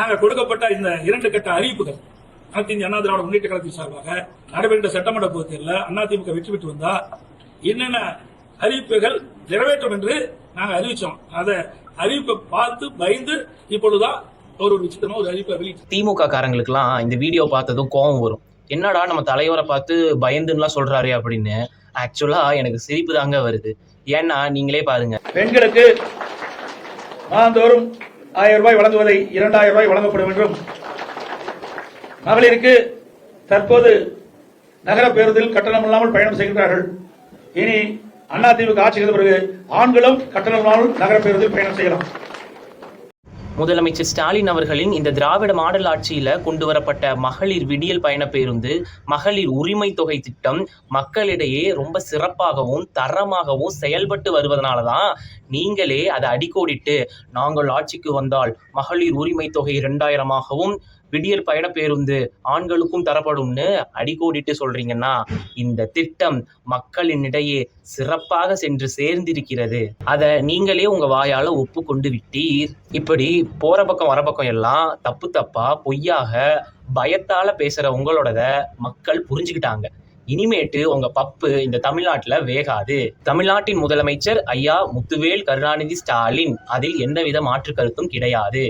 நாங்கள் கொடுக்கப்பட்ட இந்த 2 கட்ட அறிவிப்புகள் அனைத்து இந்திய அண்ணா திராவிட முன்னேற்ற கழகத்தின் சார்பாக நடைபெற்ற சட்டமன்ற பொதுத் தேர்தலில் அதிமுக வெற்றி பெற்று வந்தா என்னென்ன அறிவிப்புகள் நிறைவேற்றும் என்று நாங்கள் அறிவிச்சோம். அதை அறிவிப்பை பார்த்து பயந்து இப்பொழுதுதான் ஒரு விசித்திரமா ஒரு அறிவிப்பை வெளியிட்டு திமுக காரங்களுக்குலாம் இந்த வீடியோ பார்த்ததும் கோபம் வரும். என்னடா நம்ம தலைவரை பார்த்து பயந்துலாம் சொல்றாரு அப்படின்னு. ஆக்சுவலா எனக்கு சிரிப்பு தாங்க வருது. ஏன்னா நீங்களே பாருங்க, பெண்களுக்கு மாதந்தோறும் 1000 ரூபாய் வழங்குவதை 2000 ரூபாய் வழங்கப்படும் என்றும், மகளிருக்கு தற்போது நகர பேருந்தில் கட்டணம் இல்லாமல் பயணம் செய்கின்றார்கள். இனி அதிமுக ஆட்சிக்கு பிறகு ஆண்களும் கட்டணம் இல்லாமல் நகர பேருந்தில் பயணம் செய்யலாம். முதலமைச்சர் ஸ்டாலின் அவர்களின் இந்த திராவிட மாடல் ஆட்சியில கொண்டு வரப்பட்ட மகளிர் விடியல் பயண பேருந்து, மகளிர் உரிமை தொகை திட்டம் மக்களிடையே ரொம்ப சிறப்பாகவும் தரமாகவும் செயல்பட்டு வருவதனாலதான் நீங்களே அதை அடிக்கோடிட்டு நாங்கள் ஆட்சிக்கு வந்தால் மகளிர் உரிமை தொகை 2000ஆகவும் விடியல் பயண பேருந்து ஆண்களுக்கும் தரப்படும்னு அடிக்கோடிட்டு சொல்றீங்கன்னா இந்த திட்டம் மக்களினிடையே சிறப்பாக சென்று சேர்ந்திருக்கிறது. அதை நீங்களே உங்க வாயால ஒப்புக்கொண்டு விட்டீர். இப்படி போற பக்கம் வர பக்கம் எல்லாம் தப்பு தப்பா பொய்யாக பயத்தால பேசுற உங்களோடத மக்கள் புரிஞ்சுக்கிட்டாங்க. இனிமேட்டு உங்க பப்பு இந்த தமிழ்நாட்டுல வேகாது. தமிழ்நாட்டின் முதலமைச்சர் ஐயா முத்துவேல் கருணாநிதி ஸ்டாலின், அதில் எந்தவித மாற்று கருத்தும் கிடையாது.